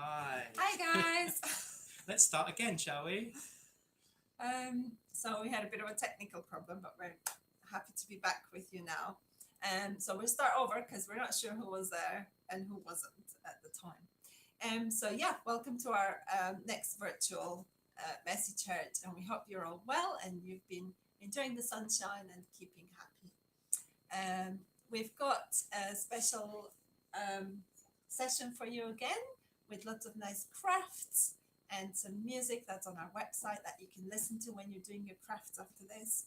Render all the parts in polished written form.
Hi. Hi guys. Let's start again, shall we? So we had a bit of a technical problem, but we're happy to be back with you now. So we'll start over because we're not sure who was there and who wasn't at the time. So yeah, welcome to our next virtual Messy Church, and we hope you're all well and you've been enjoying the sunshine and keeping happy. We've got a special session for you again with lots of nice crafts and some music that's on our website that you can listen to when you're doing your crafts after this.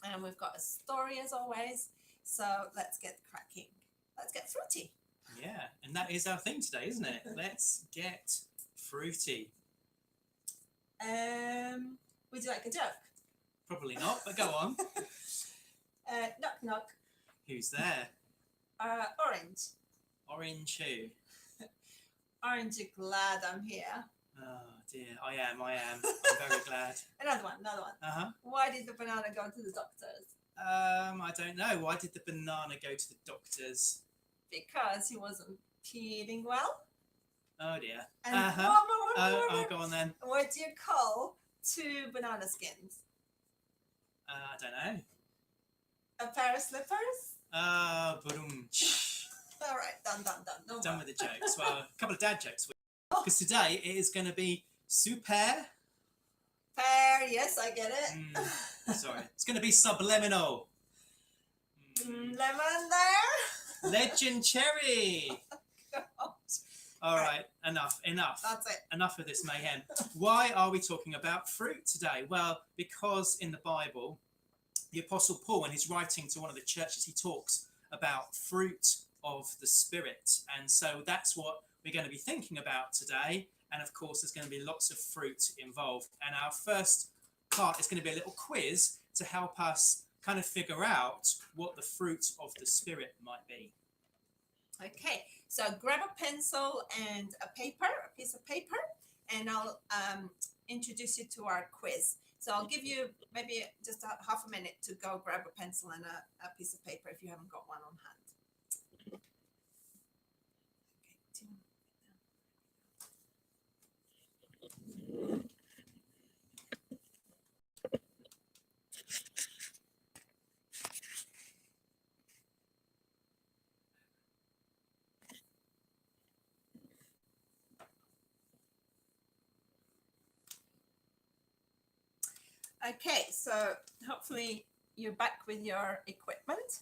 And we've got a story as always. So let's get cracking. Let's get fruity. Yeah, and that is our theme today, isn't it? Let's get fruity. Would you like a joke? Probably not, but go on. Knock knock. Who's there? Orange. Orange who? Aren't you glad I'm here? Oh dear, I am. I'm very glad. Another one. Uh-huh. Why did the banana go to the doctors? I don't know. Why did the banana go to the doctors? Because he wasn't feeling well. Oh dear. And Uh-huh. one more. Oh, go on then. What do you call two banana skins? I don't know. A pair of slippers? Boom. All right, done. No Done more. with the jokes. Well, a couple of dad jokes. Because today it is going to be super. Pear, yes, I get it. Sorry. It's going to be subliminal. Lemon there? Legend cherry. All right, enough. That's it. Enough of this mayhem. Why are we talking about fruit today? Well, because in the Bible, the Apostle Paul, when he's writing to one of the churches, he talks about fruit of the Spirit. And so that's what we're going to be thinking about today. And of course, there's going to be lots of fruit involved. And our first part is going to be a little quiz to help us kind of figure out what the fruit of the Spirit might be. Okay, so grab a pencil and a piece of paper, and I'll introduce you to our quiz. So I'll give you maybe just half a minute to go grab a pencil and a piece of paper if you haven't got one on hand. Okay, Okay, so hopefully you're back with your equipment.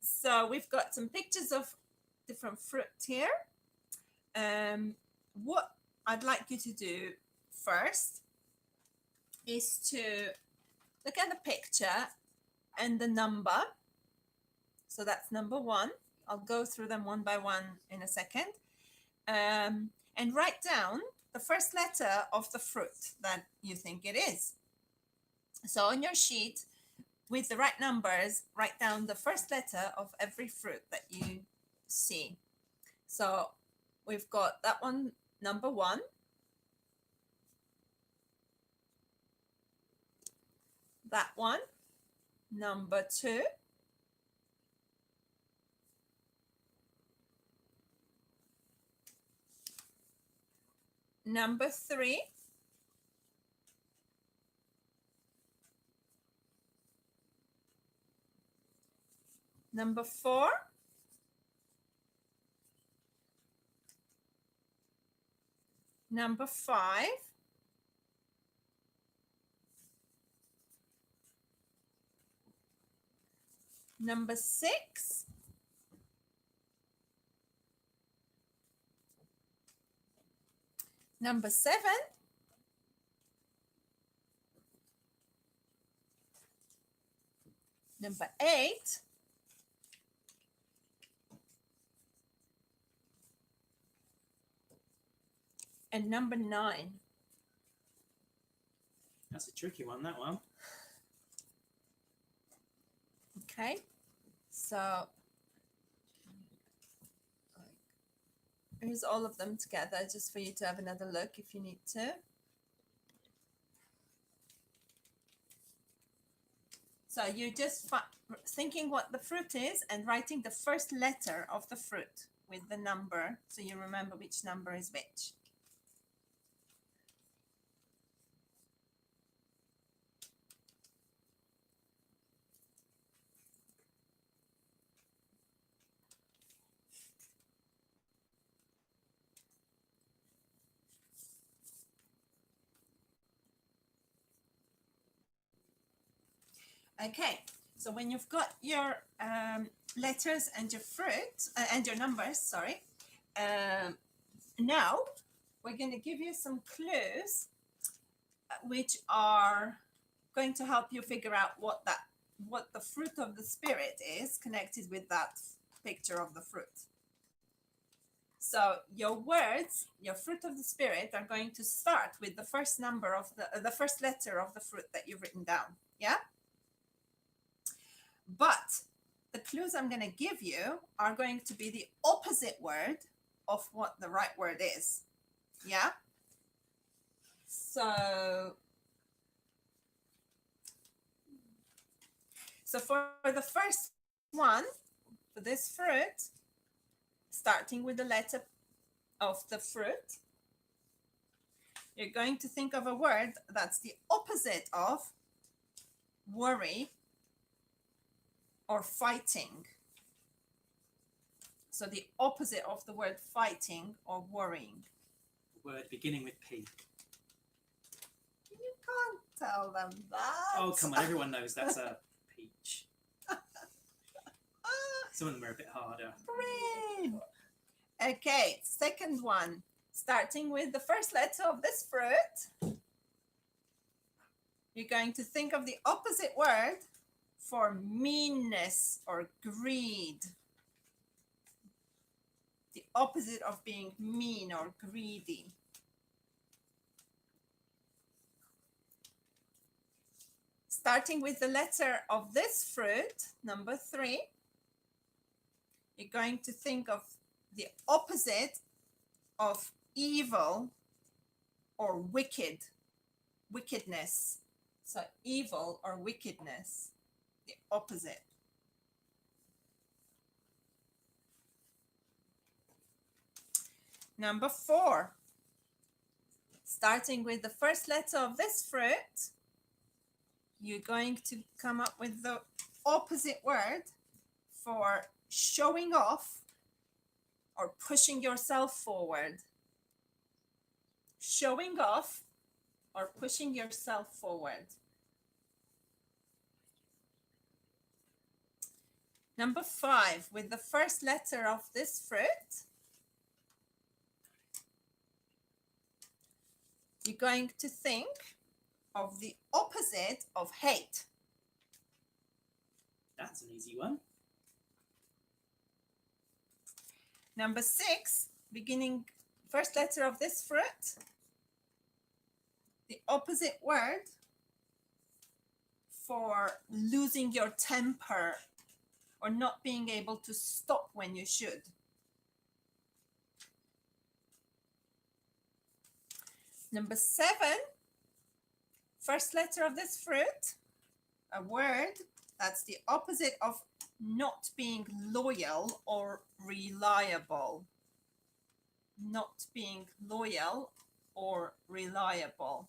So we've got some pictures of different fruit here. What I'd like you to do first is to look at the picture and the number. So that's number one. I'll go through them one by one in a second. And write down the first letter of the fruit that you think it is. So on your sheet, with the right numbers, write down the first letter of every fruit that you see. So we've got that one, number one. That one, number two. Number three. Number four. Number five. Number six. Number seven. Number eight. And number nine. That's a tricky one, that one. Okay, so here's all of them together just for you to have another look if you need to. So you're just thinking what the fruit is and writing the first letter of the fruit with the number so you remember which number is which. Okay, so when you've got your letters and your fruit and your numbers, sorry, now we're going to give you some clues which are going to help you figure out what the fruit of the spirit is connected with that picture of the fruit. So your words, your fruit of the spirit, are going to start with the first number of the first letter of the fruit that you've written down. Yeah. But the clues I'm going to give you are going to be the opposite word of what the right word is. Yeah. So for the first one, for this fruit, starting with the letter of the fruit, you're going to think of a word that's the opposite of worry or fighting. So the opposite of the word fighting or worrying. Word beginning with P. You can't tell them that. Oh, come on, everyone knows that's a peach. Some of them are a bit harder. Green. Okay, second one. Starting with the first letter of this fruit, you're going to think of the opposite word for meanness or greed. The opposite of being mean or greedy. Starting with the letter of this fruit, number 3, you're going to think of the opposite of evil or wickedness. So evil or wickedness, the opposite. Number 4, starting with the first letter of this fruit, you're going to come up with the opposite word for showing off or pushing yourself forward. Showing off or pushing yourself forward. Number 5, with the first letter of this fruit, you're going to think of the opposite of hate. That's an easy one. Number 6, beginning first letter of this fruit, the opposite word for losing your temper or not being able to stop when you should. Number 7, first letter of this fruit, a word that's the opposite of not being loyal or reliable. Not being loyal or reliable.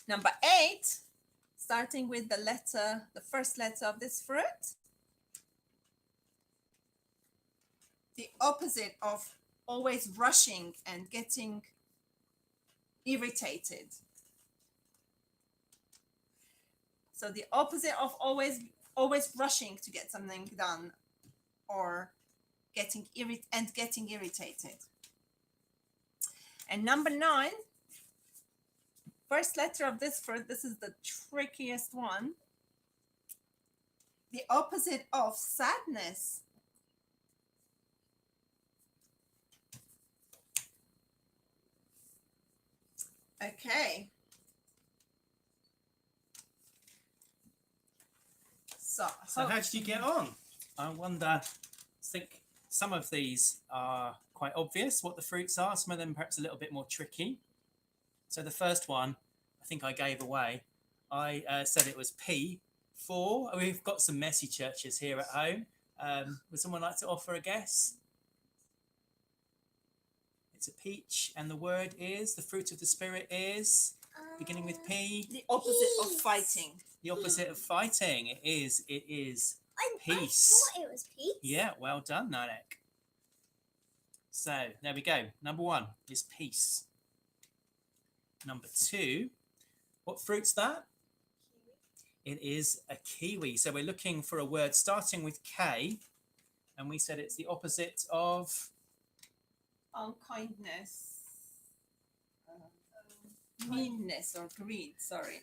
Number 8, starting with the first letter of this fruit, the opposite of always rushing and getting irritated. So the opposite of always rushing to get something done or getting irritated. And number 9, first letter of this fruit, this is the trickiest one. The opposite of sadness. Okay. So how did you get on? I wonder, I think some of these are quite obvious what the fruits are. Some of them perhaps a little bit more tricky. So the first one, I think I gave away. I said it was P, 4. We've got some messy churches here at home. Would someone like to offer a guess? It's a peach, and the word is, the fruit of the Spirit is, beginning with P. The opposite of fighting. The opposite of fighting. It is peace. I thought it was peace. Yeah, well done, Nanek. So there we go. Number 1 is peace. Number 2, what fruit's that? It is a kiwi. So we're looking for a word starting with K, and we said it's the opposite of Unkindness. Meanness or greed. Sorry.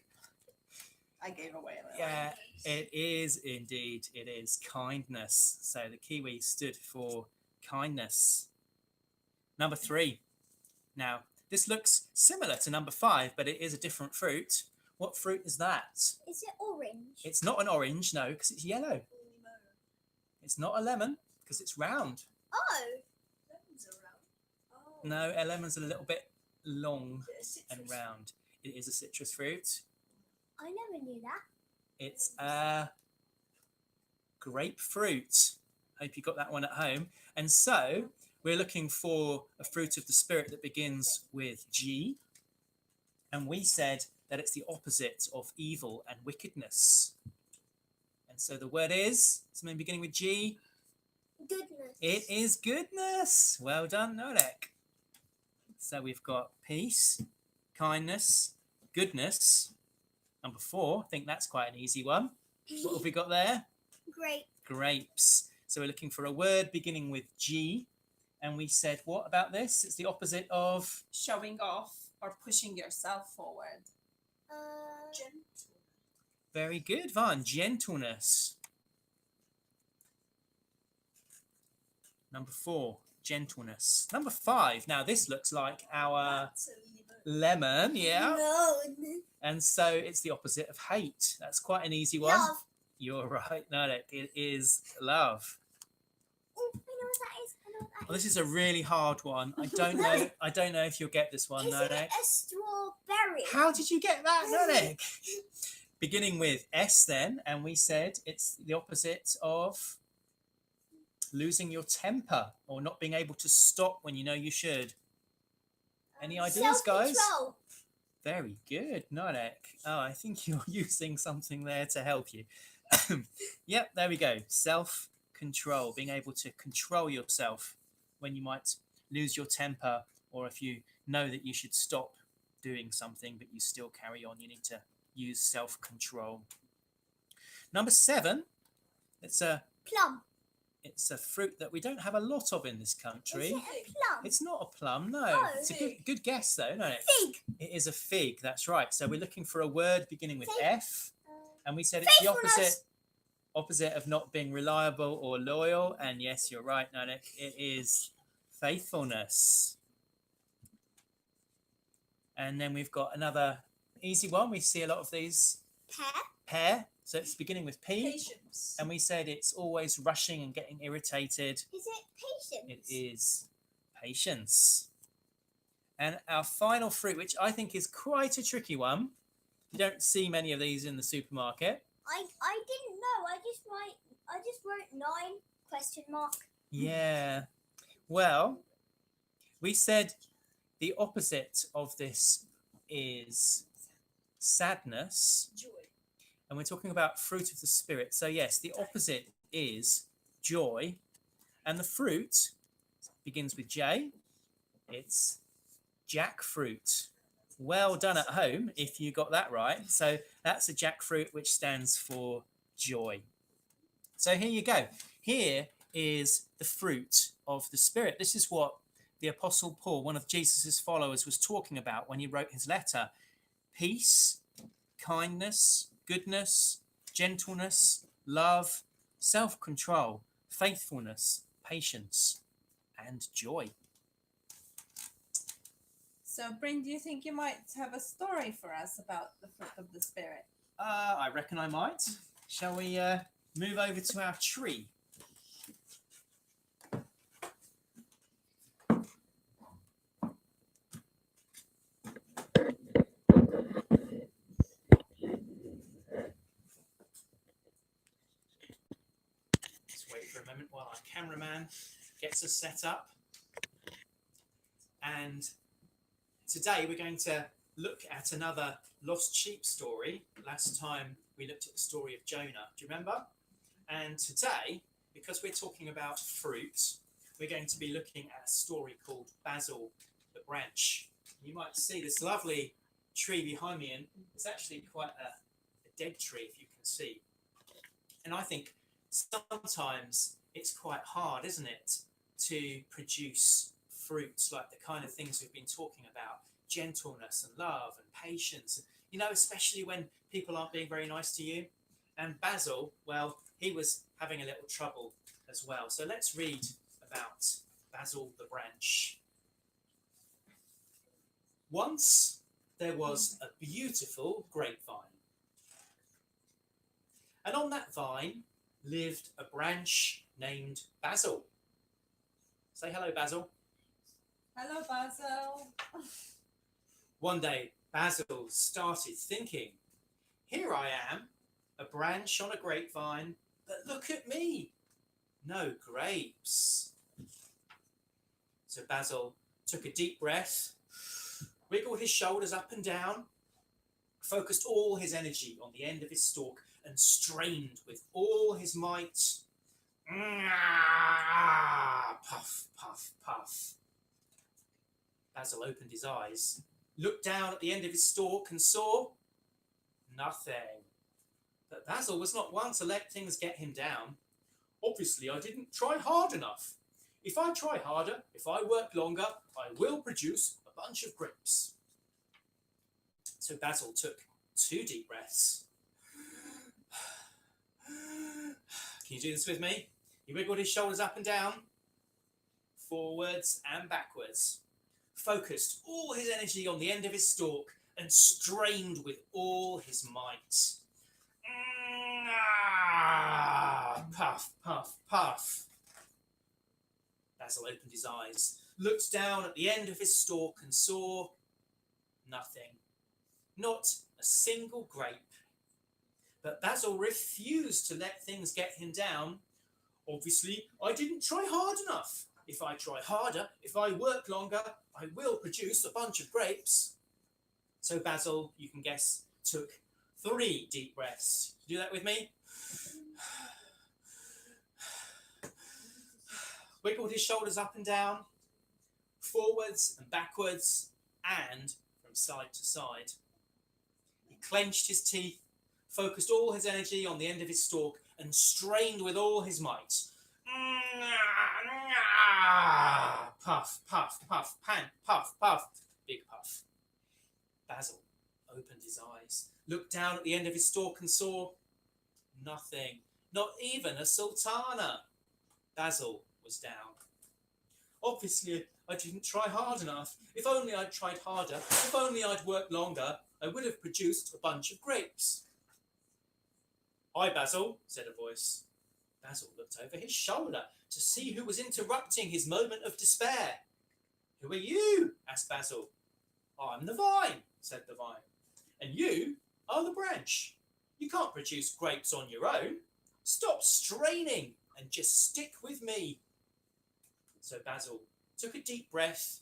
I gave away a little. yeah, it is indeed. It is kindness. So the kiwi stood for kindness. Number 3. Now, this looks similar to number 5, but it is a different fruit. What fruit is that? Is it orange? It's not an orange, no, because it's yellow. It's not a lemon, because it's round. Oh. No, a lemon's a little bit long and round. It is a citrus fruit. I never knew that. It's a grapefruit. Hope you got that one at home. And so we're looking for a fruit of the Spirit that begins with G. And we said that it's the opposite of evil and wickedness. And so the word is something beginning with G. Goodness. It is goodness. Well done, Nodek. So we've got peace, kindness, goodness. Number 4, I think that's quite an easy one. What have we got there? Great. Grapes. So we're looking for a word beginning with G. And we said, what about this? It's the opposite of Showing off or pushing yourself forward. Gentle. very good, Van. Gentleness. Number 4, gentleness. Number 5. Now this looks like our lemon, yeah. No. And so it's the opposite of hate. That's quite an easy one. Love. You're right, Nodek. It is love. Oh, I know what that is. I know what that Well, is. this is a really hard one. I don't know. I don't know if you'll get this one, Is it Nodek. a strawberry? How did you get that, Nodek? Beginning with S, then, and we said it's the opposite of losing your temper or not being able to stop when you know you should. Any ideas, guys? Self-control. Very good, Nodek. Oh, I think you're using something there to help you. Yep, there we go. Self-control, being able to control yourself when you might lose your temper, or if you know that you should stop doing something but you still carry on. You need to use self-control. Number 7, it's a Plum. fruit that we don't have a lot of in this Is country. it a plum? It's not a plum, no. Oh. It's a good guess though, isn't it? Fig. It is a fig, that's right. So we're looking for a word beginning with Fig. F, and we said it's the Faithfulness. opposite of not being reliable or loyal. And yes, you're right, Nanek. It is faithfulness. And then we've got another easy one. We see a lot of these. Pear. Pear. So it's beginning with P, Patience. and we said it's always rushing and getting irritated. Is it patience? It is patience. And our final fruit, which I think is quite a tricky one. You don't see many of these in the supermarket. I didn't know. I just wrote 9 question mark. Yeah. Well, we said the opposite of this is sadness. Joy. And we're talking about fruit of the Spirit. So yes, the opposite is joy. And the fruit begins with J. It's jackfruit. Well done at home if you got that right. So that's a jackfruit, which stands for joy. So here you go. Here is the fruit of the Spirit. This is what the Apostle Paul, one of Jesus's followers, was talking about when he wrote his letter. Peace, kindness, goodness, gentleness, love, self-control, faithfulness, patience, and joy. So, Bryn, do you think you might have a story for us about the fruit of the Spirit? I reckon I might. Shall we move over to our tree? for a moment while our cameraman gets us set up. And today we're going to look at another lost sheep story. Last time we looked at the story of Jonah. Do you remember? And today, because we're talking about fruit, we're going to be looking at a story called Basil the Branch. You might see this lovely tree behind me, and it's actually quite a dead tree, if you can see. And I think sometimes it's quite hard, isn't it, to produce fruits like the kind of things we've been talking about, gentleness and love and patience, you know, especially when people aren't being very nice to you. And Basil, well, he was having a little trouble as well. So let's read about Basil the Branch. Once there was a beautiful grapevine, and on that vine lived a branch named Basil. Say hello, Basil. Hello, Basil. One day, Basil started thinking, here I am, a branch on a grapevine, but look at me, no grapes. So Basil took a deep breath, wiggled his shoulders up and down, focused all his energy on the end of his stalk, and strained with all his might. Puff, puff, puff. Basil opened his eyes, looked down at the end of his stalk and saw nothing. But Basil was not one to let things get him down. Obviously, I didn't try hard enough. If I try harder, if I work longer, I will produce a bunch of grapes. So Basil took 2 deep breaths. Can you do this with me? He wiggled his shoulders up and down, forwards and backwards, focused all his energy on the end of his stalk and strained with all his might. Puff, puff, puff. Basil opened his eyes, looked down at the end of his stalk and saw nothing. Not a single grape. But Basil refused to let things get him down. Obviously, I didn't try hard enough. If I try harder, if I work longer, I will produce a bunch of grapes. So Basil, you can guess, took 3 deep breaths. Do that with me. Wiggled his shoulders up and down, forwards and backwards, and from side to side. He clenched his teeth, focused all his energy on the end of his stalk, and strained with all his might. Puff, puff, puff, pant, puff, puff, big puff. Basil opened his eyes, looked down at the end of his stalk and saw nothing, not even a sultana. Basil was down. Obviously, I didn't try hard enough. If only I'd tried harder, if only I'd worked longer, I would have produced a bunch of grapes. Hi, Basil, said a voice. Basil looked over his shoulder to see who was interrupting his moment of despair. Who are you? Asked Basil. I'm the vine, said the vine. And you are the branch. You can't produce grapes on your own. Stop straining and just stick with me. So Basil took a deep breath,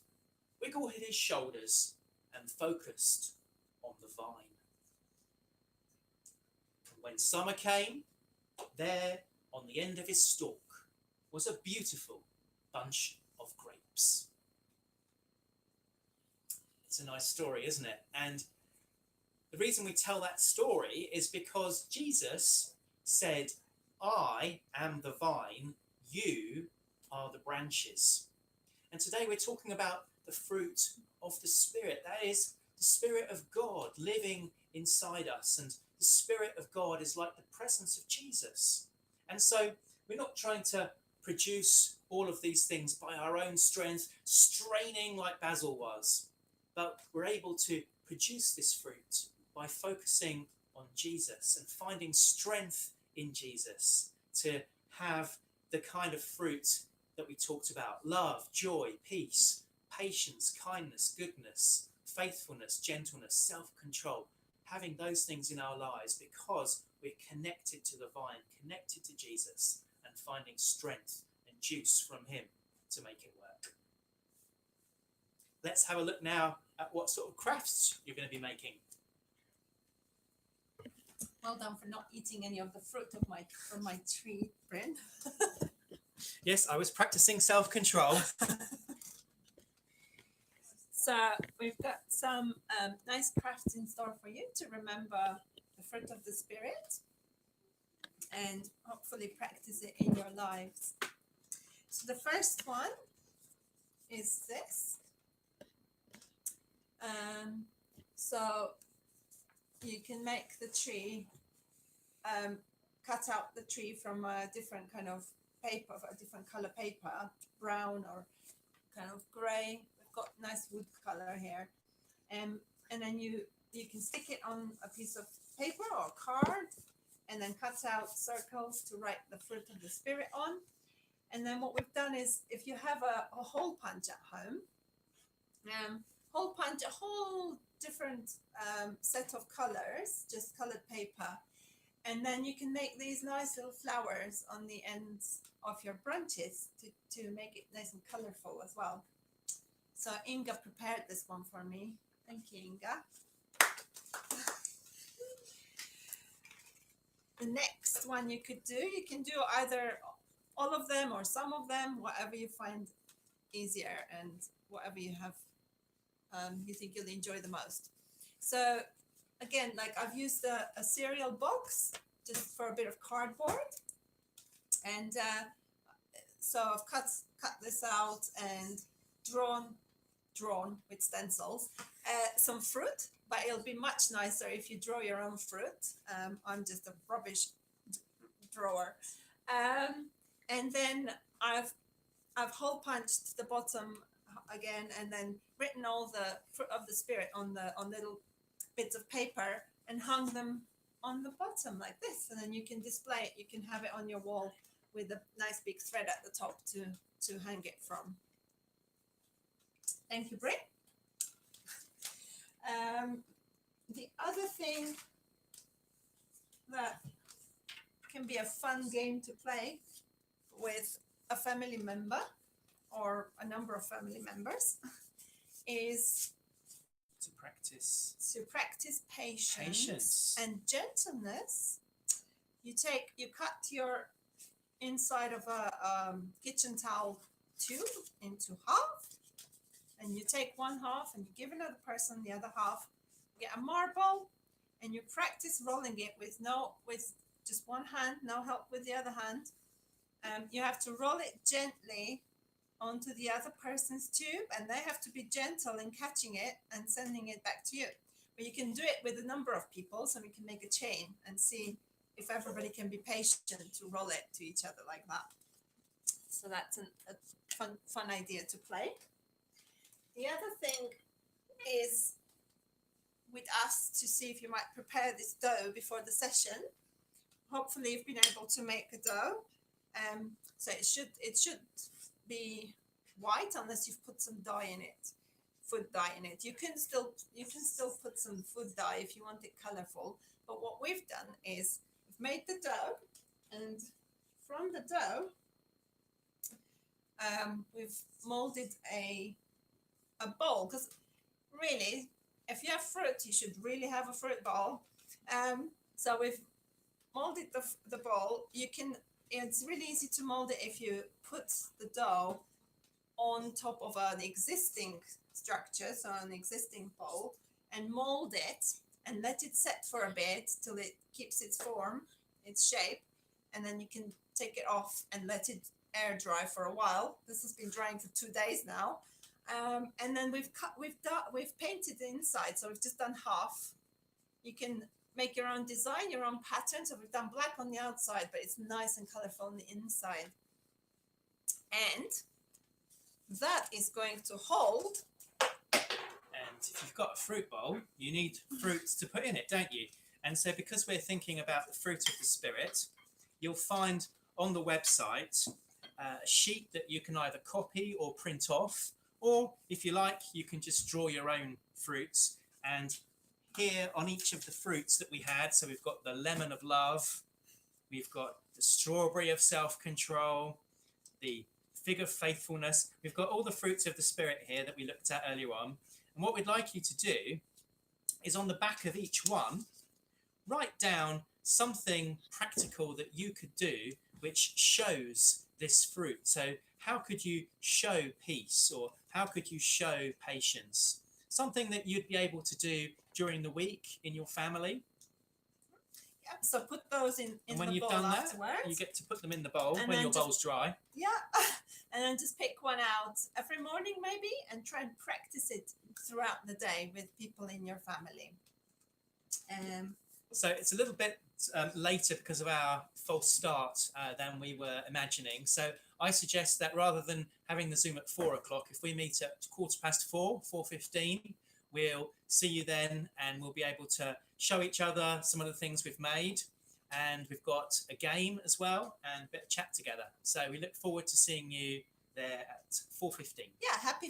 wiggled his shoulders, and focused on the vine. And when summer came, there on the end of his stalk was a beautiful bunch of grapes. It's a nice story, isn't it? And the reason we tell that story is because Jesus said, I am the vine, you are the branches. And today we're talking about the fruit of the Spirit. That is the Spirit of God living inside us. And the Spirit of God is like the presence of Jesus. And so we're not trying to produce all of these things by our own strength, straining like Basil was. But we're able to produce this fruit by focusing on Jesus and finding strength in Jesus to have the kind of fruit that we talked about: love, joy, peace, patience, kindness, goodness, faithfulness, gentleness, self-control. Having those things in our lives because we're connected to the vine, connected to Jesus, and finding strength and juice from Him to make it work. Let's have a look now at what sort of crafts you're going to be making. Well done for not eating any of the fruit of from my tree, Bryn. Yes, I was practicing self-control. So we've got some nice crafts in store for you to remember the fruit of the Spirit and hopefully practice it in your lives. So the first one is this. So you can make the tree, cut out the tree from a different kind of paper, a different color paper, brown or kind of gray. We've got nice wood color here. And then you can stick it on a piece of paper or card and then cut out circles to write the fruit of the Spirit on. And then what we've done is, if you have a hole punch at home, hole punch a whole different set of colors, just colored paper, and then you can make these nice little flowers on the ends of your branches to make it nice and colorful as well. So Inga prepared this one for me. Thank you, Inga. The next one you can do either all of them or some of them, whatever you find easier and whatever you have you think you'll enjoy the most. So again, like I've used a cereal box just for a bit of cardboard, and so I've cut this out and drawn with stencils some fruit, but it'll be much nicer if you draw your own fruit. I'm just a rubbish drawer. And then I've hole punched the bottom again, and then written all the fruit of the Spirit on little bits of paper and hung them on the bottom like this. And then you can display it. You can have it on your wall with a nice big thread at the top to hang it from. Thank you, Bri. The other thing that can be a fun game to play with a family member or a number of family members is To practice patience and gentleness. You cut your inside of a kitchen towel tube into half, and you take one half and you give another person the other half. You get a marble and you practice rolling it with just one hand, no help with the other hand. You have to roll it gently onto the other person's tube, and they have to be gentle in catching it and sending it back to you. But you can do it with a number of people, so we can make a chain and see if everybody can be patient to roll it to each other like that. So that's a fun idea to play. The other thing is we'd asked to see if you might prepare this dough before the session. Hopefully you've been able to make a dough. So it should be white unless you've put some dye in it, food dye in it. You can still put some food dye if you want it colorful. But what we've done is we've made the dough, and from the dough we've molded a bowl, because really, if you have fruit, you should really have a fruit bowl. So we've molded the bowl. It's really easy to mold it if you put the dough on top of an existing structure, so an existing bowl, and mold it and let it set for a bit till it keeps its form, its shape, and then you can take it off and let it air dry for a while. This has been drying for 2 days now. And then we've painted the inside, so we've just done half. You can make your own design, your own pattern. So we've done black on the outside, but it's nice and colorful on the inside. And that is going to hold. And if you've got a fruit bowl, you need fruits to put in it, don't you? And so because we're thinking about the fruit of the Spirit, you'll find on the website a sheet that you can either copy or print off, or if you like, you can just draw your own fruits. And here on each of the fruits that we had, so we've got the lemon of love, we've got the strawberry of self-control, the fig of faithfulness. We've got all the fruits of the Spirit here that we looked at earlier on. And what we'd like you to do is on the back of each one, write down something practical that you could do which shows this fruit. So how could you show peace, or how could you show patience? Something that you'd be able to do during the week in your family. Yep. So put those in And when the you've bowl done that, afterwards. you get to put them in the bowl And when then your just- bowl's dry. Yeah. And then just pick one out every morning maybe, and try and practice it throughout the day with people in your family. So it's a little bit later because of our false start than we were imagining. So I suggest that rather than having the Zoom at 4 o'clock, if we meet at 4:15, 4:15, we'll see you then, and we'll be able to show each other some of the things we've made. And we've got a game as well and a bit of chat together. So we look forward to seeing you there at 4:15. Yeah, happy